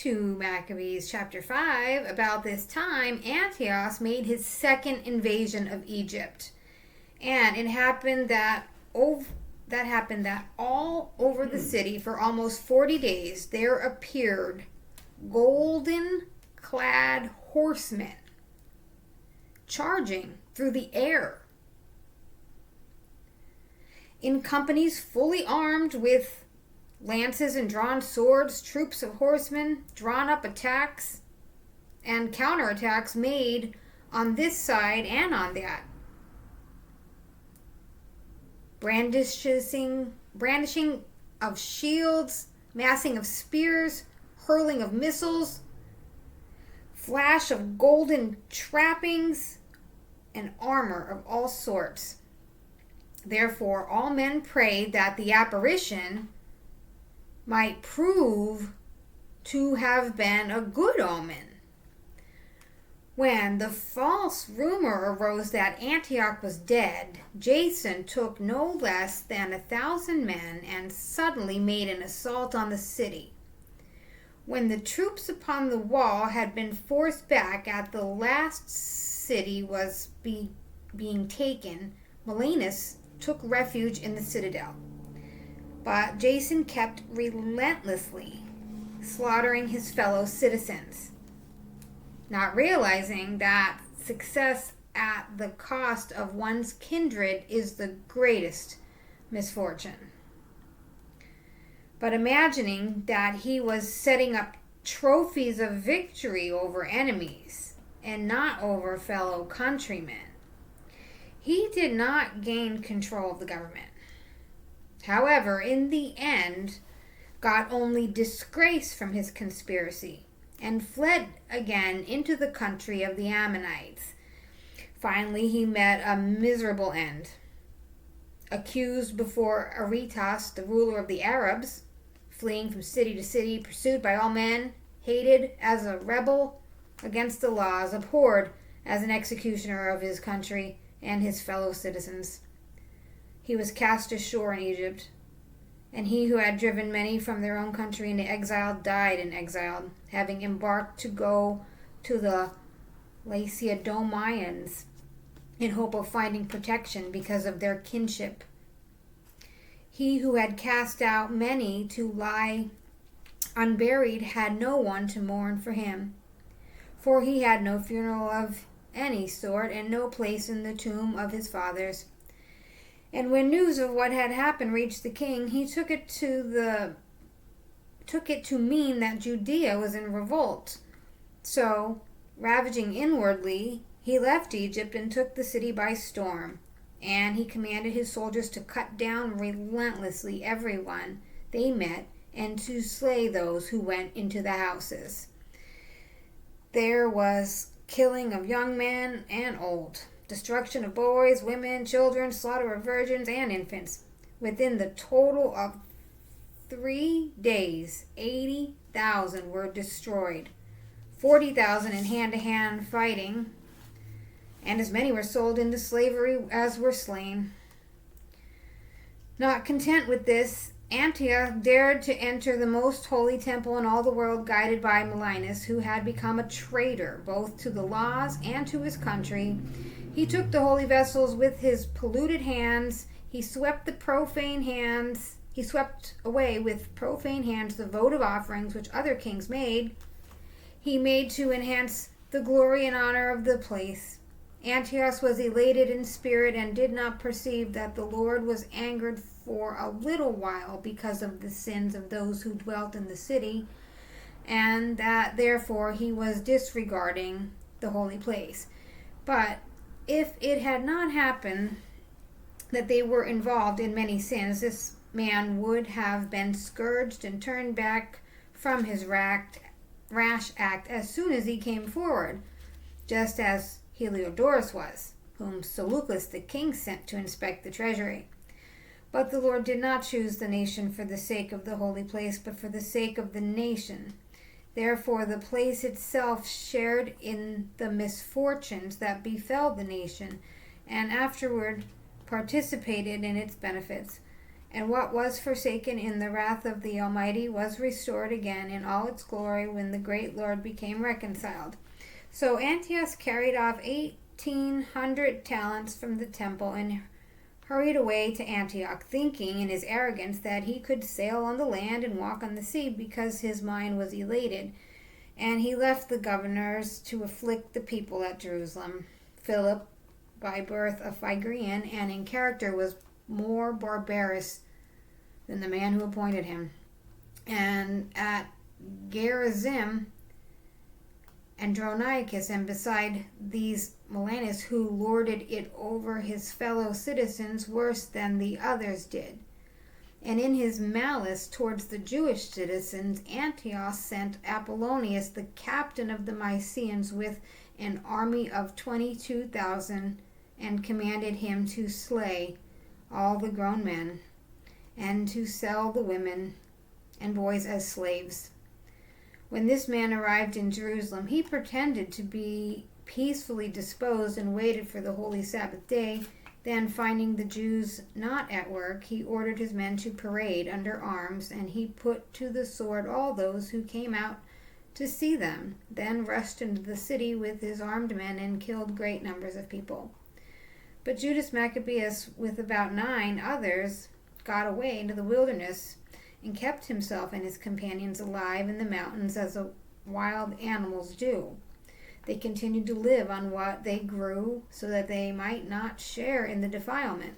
to Maccabees chapter 5, about this time, Antiochus made his second invasion of Egypt. And it happened that all over the city for almost 40 days there appeared golden-clad horsemen charging through the air in companies fully armed with lances and drawn swords, troops of horsemen, drawn up attacks and counterattacks made on this side and on that. Brandishing of shields, massing of spears, hurling of missiles, flash of golden trappings, and armor of all sorts. Therefore, all men prayed that the apparition might prove to have been a good omen. When the false rumor arose that Antioch was dead, Jason took no less than 1,000 men and suddenly made an assault on the city. When the troops upon the wall had been forced back at the last city was being taken, Menelaus took refuge in the citadel. But Jason kept relentlessly slaughtering his fellow citizens, not realizing that success at the cost of one's kindred is the greatest misfortune. But imagining that he was setting up trophies of victory over enemies and not over fellow countrymen, he did not gain control of the government. However, in the end, got only disgrace from his conspiracy and fled again into the country of the Ammonites. Finally, he met a miserable end. Accused before Aretas, the ruler of the Arabs, fleeing from city to city, pursued by all men, hated as a rebel against the laws, abhorred as an executioner of his country and his fellow citizens. He was cast ashore in Egypt, and he who had driven many from their own country into exile died in exile, having embarked to go to the Lacedaemonians in hope of finding protection because of their kinship. He who had cast out many to lie unburied had no one to mourn for him, for he had no funeral of any sort and no place in the tomb of his fathers. And when news of what had happened reached the king, he took it to mean that Judea was in revolt. So, ravaging inwardly, he left Egypt and took the city by storm. And he commanded his soldiers to cut down relentlessly everyone they met and to slay those who went into the houses. There was killing of young men and old, destruction of boys, women, children, slaughter of virgins and infants. Within the total of 3 days, 80,000 were destroyed, 40,000 in hand-to-hand fighting, and as many were sold into slavery as were slain. Not content with this, Antiochus dared to enter the most holy temple in all the world, guided by Menelaus, who had become a traitor both to the laws and to his country. He took the holy vessels with his polluted hands. He swept away with profane hands the votive offerings which other kings made. He made to enhance the glory and honor of the place. Antiochus was elated in spirit and did not perceive that the Lord was angered for a little while because of the sins of those who dwelt in the city, and that therefore he was disregarding the holy place. But if it had not happened that they were involved in many sins, this man would have been scourged and turned back from his rash act as soon as he came forward, just as Heliodorus was, whom Seleucus the king sent to inspect the treasury. But the Lord did not choose the nation for the sake of the holy place, but for the sake of the nation. Therefore the place itself shared in the misfortunes that befell the nation, and afterward participated in its benefits. And what was forsaken in the wrath of the Almighty was restored again in all its glory when the great Lord became reconciled. So Antiochus carried off 1,800 talents from the temple and hurried away to Antioch, thinking in his arrogance that he could sail on the land and walk on the sea because his mind was elated. And he left the governors to afflict the people at Jerusalem. Philip, by birth a Phrygian, and in character was more barbarous than the man who appointed him. And at Gerizim, Andronicus, and beside these Menelaus, who lorded it over his fellow citizens worse than the others did. And in his malice towards the Jewish citizens, Antiochus sent Apollonius, the captain of the Mysians, with an army of 22,000, and commanded him to slay all the grown men, and to sell the women and boys as slaves. When this man arrived in Jerusalem, he pretended to be peacefully disposed and waited for the holy Sabbath day. Then, finding the Jews not at work, he ordered his men to parade under arms, and he put to the sword all those who came out to see them, then rushed into the city with his armed men and killed great numbers of people. But Judas Maccabeus, with about 9 others, got away into the wilderness and kept himself and his companions alive in the mountains as wild animals do. They continued to live on what they grew so that they might not share in the defilement.